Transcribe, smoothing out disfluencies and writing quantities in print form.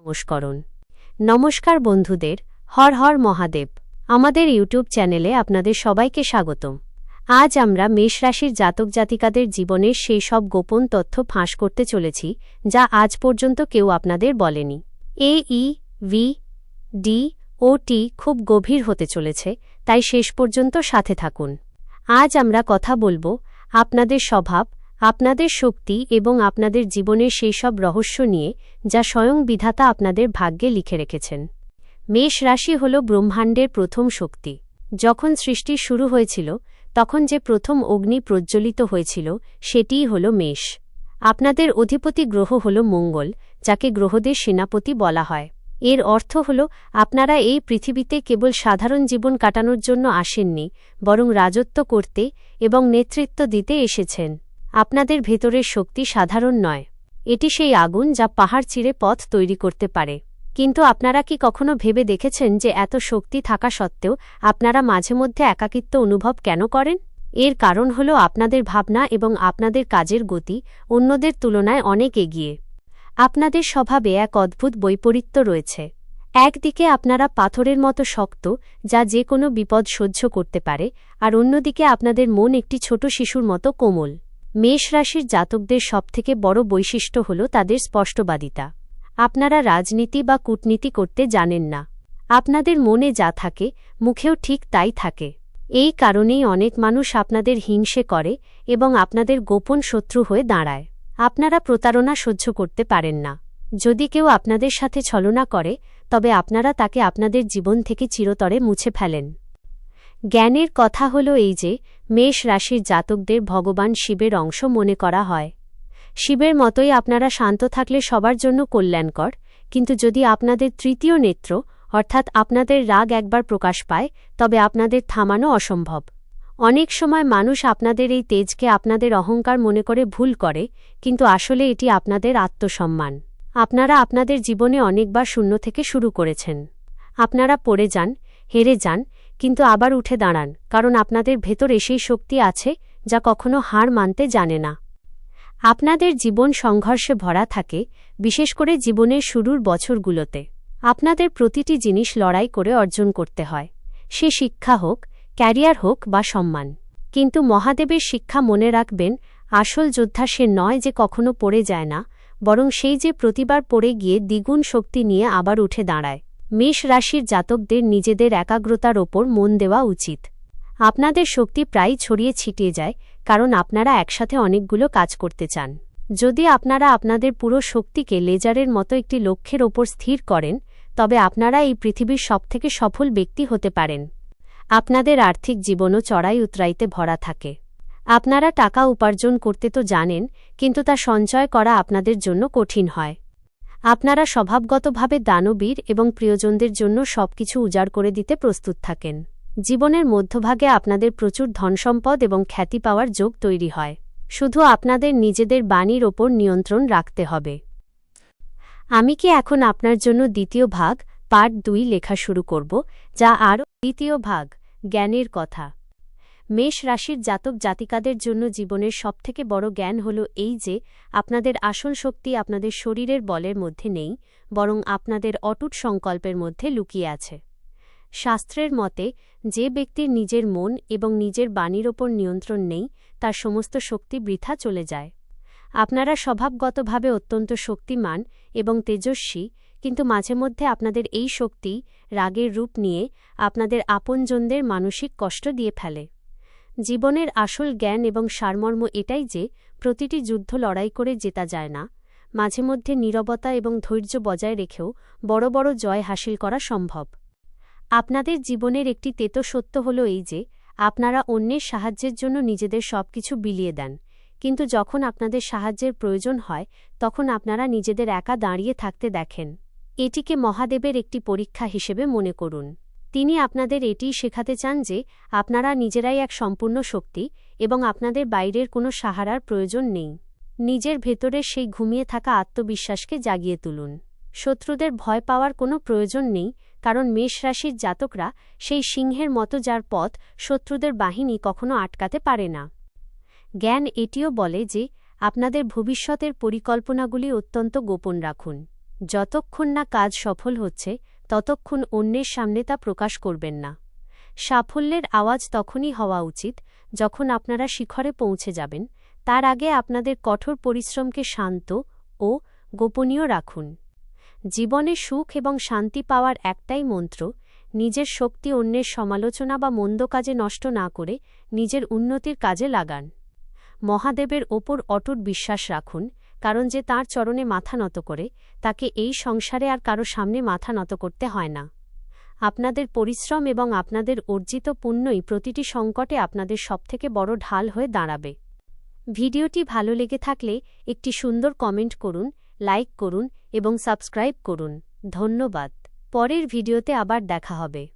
নমস্করণ। নমস্কার বন্ধুদের, হর হর মহাদেব। আমাদের ইউটিউব চ্যানেলে আপনাদের সবাইকে স্বাগতম। আজ আমরা মেষ রাশির জাতক জাতিকাদের জীবনের সেই সব গোপন তথ্য ফাঁস করতে চলেছি যা আজ পর্যন্ত কেউ আপনাদের বলেনি। AEVDOT খুব গভীর হতে চলেছে, তাই শেষ পর্যন্ত সাথে থাকুন। আজ আমরা কথা বলবো আপনাদের স্বভাব, আপনাদের শক্তি এবং আপনাদের জীবনের সেই সব রহস্য নিয়ে যা স্বয়ং বিধাতা আপনাদের ভাগ্যে লিখে রেখেছেন। মেষ রাশি হল ব্রহ্মাণ্ডের প্রথম শক্তি। যখন সৃষ্টি শুরু হয়েছিল তখন যে প্রথম অগ্নি প্রজ্বলিত হয়েছিল সেটিই হল মেষ। আপনাদের অধিপতি গ্রহ হল মঙ্গল, যাকে গ্রহদের সেনাপতি বলা হয়। এর অর্থ হল আপনারা এই পৃথিবীতে কেবল সাধারণ জীবন কাটানোর জন্য আসেননি, বরং রাজত্ব করতে এবং নেতৃত্ব দিতে এসেছেন। আপনাদের ভেতরের শক্তি সাধারণ নয়, এটি সেই আগুন যা পাহাড় চিরে পথ তৈরি করতে পারে। কিন্তু আপনারা কি কখনো ভেবে দেখেছেন যে এত শক্তি থাকা সত্ত্বেও আপনারা মাঝে মধ্যে একাকিত্ব অনুভব কেন করেন? এর কারণ হল আপনাদের ভাবনা এবং আপনাদের কাজের গতি অন্যদের তুলনায় অনেক এগিয়ে। আপনাদের স্বভাবে এক অদ্ভুত বৈপরীত্য রয়েছে। একদিকে আপনারা পাথরের মতো শক্ত, যা যে কোনো বিপদ সহ্য করতে পারে, আর অন্যদিকে আপনাদের মন একটি ছোট শিশুর মতো কোমল। মেষ রাশির জাতকদের সবথেকে বড় বৈশিষ্ট্য হল তাদের স্পষ্টবাদিতা। আপনারা রাজনীতি বা কূটনীতি করতে জানেন না। আপনাদের মনে যা থাকে মুখেও ঠিক তাই থাকে। এই কারণেই অনেক মানুষ আপনাদের হিংসে করে এবং আপনাদের গোপন শত্রু হয়ে দাঁড়ায়। আপনারা প্রতারণা সহ্য করতে পারেন না। যদি কেউ আপনাদের সাথে ছলনা করে তবে আপনারা তাকে আপনাদের জীবন থেকে চিরতরে মুছে ফেলেন। জ্ঞানের কথা হল এই যে মেষ রাশির জাতকদের ভগবান শিবের অংশ মনে করা হয়। শিবের মতোই আপনারা শান্ত থাকলে সবার জন্য কল্যাণকর, কিন্তু যদি আপনাদের তৃতীয় নেত্র অর্থাৎ আপনাদের রাগ একবার প্রকাশ পায় তবে আপনাদের থামানো অসম্ভব। অনেক সময় মানুষ আপনাদের এই তেজকে আপনাদের অহংকার মনে করে ভুল করে, কিন্তু আসলে এটি আপনাদের আত্মসম্মান। আপনারা আপনাদের জীবনে অনেকবার শূন্য থেকে শুরু করেছেন। আপনারা পড়ে যান, হেরে যান, কিন্তু আবার উঠে দাঁড়ান, কারণ আপনাদের ভেতরে সেই শক্তি আছে যা কখনো হার মানতে জানে না। আপনাদের জীবন সংঘর্ষে ভরা থাকে, বিশেষ করে জীবনের শুরুর বছরগুলোতে। আপনাদের প্রতিটি জিনিস লড়াই করে অর্জন করতে হয়, সে শিক্ষা হোক, ক্যারিয়ার হোক বা সম্মান। কিন্তু মহাদেবের শিক্ষা মনে রাখবেন, আসল যোদ্ধা সে নয় যে কখনো পড়ে যায় না, বরং সেই যে প্রতিবার পড়ে গিয়ে দ্বিগুণ শক্তি নিয়ে আবার উঠে দাঁড়ায়। মেষ রাশির জাতকদের নিজেদের একাগ্রতার ওপর মন দেওয়া উচিত। আপনাদের শক্তি প্রায় ছড়িয়ে ছিটিয়ে যায়, কারণ আপনারা একসাথে অনেকগুলো কাজ করতে চান। যদি আপনারা আপনাদের পুরো শক্তিকে লেজারের মতো একটি লক্ষ্যের ওপর স্থির করেন, তবে আপনারা এই পৃথিবীর সবথেকে সফল ব্যক্তি হতে পারেন। আপনাদের আর্থিক জীবনও চড়াই উতরাইতে ভরা থাকে। আপনারা টাকা উপার্জন করতে তো জানেন, কিন্তু তা সঞ্চয় করা আপনাদের জন্য কঠিন হয়। আপনারা স্বভাবগতভাবে দানবীর এবং প্রিয়জনদের জন্য সবকিছু উজাড় করে দিতে প্রস্তুত থাকেন। জীবনের মধ্যভাগে আপনাদের প্রচুর ধনসম্পদ এবং খ্যাতি পাওয়ার যোগ তৈরি হয়। শুধু আপনাদের নিজেদের বাণীর ওপর নিয়ন্ত্রণ রাখতে হবে। আমি কি এখন আপনার জন্য দ্বিতীয় ভাগ পার্ট 2 লেখা শুরু করব, যা আরও দ্বিতীয় ভাগ জ্ঞানের কথা। মেষ রাশির জাতক জাতিকাদের জন্য জীবনের সবথেকে বড় জ্ঞান হল এই যে আপনাদের আসল শক্তি আপনাদের শরীরের বলের মধ্যে নেই, বরং আপনাদের অটুট সংকল্পের মধ্যে লুকিয়ে আছে। শাস্ত্রের মতে যে ব্যক্তির নিজের মন এবং নিজের বাণীর ওপর নিয়ন্ত্রণ নেই, তার সমস্ত শক্তি বৃথা চলে যায়। আপনারা স্বভাবগতভাবে অত্যন্ত শক্তিমান এবং তেজস্বী, কিন্তু মাঝে মধ্যে আপনাদের এই শক্তি রাগের রূপ নিয়ে আপনাদের আপনজনদের মানসিক কষ্ট দিয়ে ফেলে। জীবনের আসল জ্ঞান এবং সারমর্ম এটাই যে প্রতিটি যুদ্ধ লড়াই করে জেতা যায় না। মাঝে মধ্যে নীরবতা এবং ধৈর্য বজায় রেখেও বড় বড় জয় হাসিল করা সম্ভব। আপনাদের জীবনের একটি তেতো সত্য হল এই যে আপনারা অন্যের সাহায্যের জন্য নিজেদের সবকিছু বিলিয়ে দেন, কিন্তু যখন আপনাদের সাহায্যের প্রয়োজন হয় তখন আপনারা নিজেদের একা দাঁড়িয়ে থাকতে দেখেন। এটিকে মহাদেবের একটি পরীক্ষা হিসেবে মনে করুন। তিনি আপনাদের এটিই শেখাতে চান যে আপনারা নিজেরাই এক সম্পূর্ণ শক্তি এবং আপনাদের বাইরের কোনো সাহারার প্রয়োজন নেই। নিজের ভেতরের সেই ঘুমিয়ে থাকা আত্মবিশ্বাসকে জাগিয়ে তুলুন। শত্রুদের ভয় পাওয়ার কোনো প্রয়োজন নেই, কারণ মেষ রাশির জাতকরা সেই সিংহের মতো যার পথ শত্রুদের বাহিনী কখনো আটকাতে পারে না। জ্ঞান এটিও বলে যে আপনাদের ভবিষ্যতের পরিকল্পনাগুলি অত্যন্ত গোপন রাখুন। যতক্ষণ না কাজ সফল হচ্ছে ততক্ষণ অন্যের সামনে তা প্রকাশ করবেন না। সাফল্যের আওয়াজ তখনই হওয়া উচিত যখন আপনারা শিখরে পৌঁছে যাবেন। তার আগে আপনাদের কঠোর পরিশ্রমকে শান্ত ও গোপনীয় রাখুন। জীবনে সুখ এবং শান্তি পাওয়ার একটাই মন্ত্র, নিজের শক্তি অন্যের সমালোচনা বা মন্দ কাজে নষ্ট না করে নিজের উন্নতির কাজে লাগান। মহাদেবের ওপর অটুট বিশ্বাস রাখুন, কারণ যে তাঁর চরণে মাথা নত করে তাকে এই সংসারে আর কারো সামনে মাথা নত করতে হয় না। আপনাদের পরিশ্রম এবং আপনাদের অর্জিত পুণ্যই প্রতিটি সংকটে আপনাদের সবথেকে বড় ঢাল হয়ে দাঁড়াবে। ভিডিওটি ভালো লেগে থাকলে একটি সুন্দর কমেন্ট করুন, লাইক করুন এবং সাবস্ক্রাইব করুন। ধন্যবাদ। পরের ভিডিওতে আবার দেখা হবে।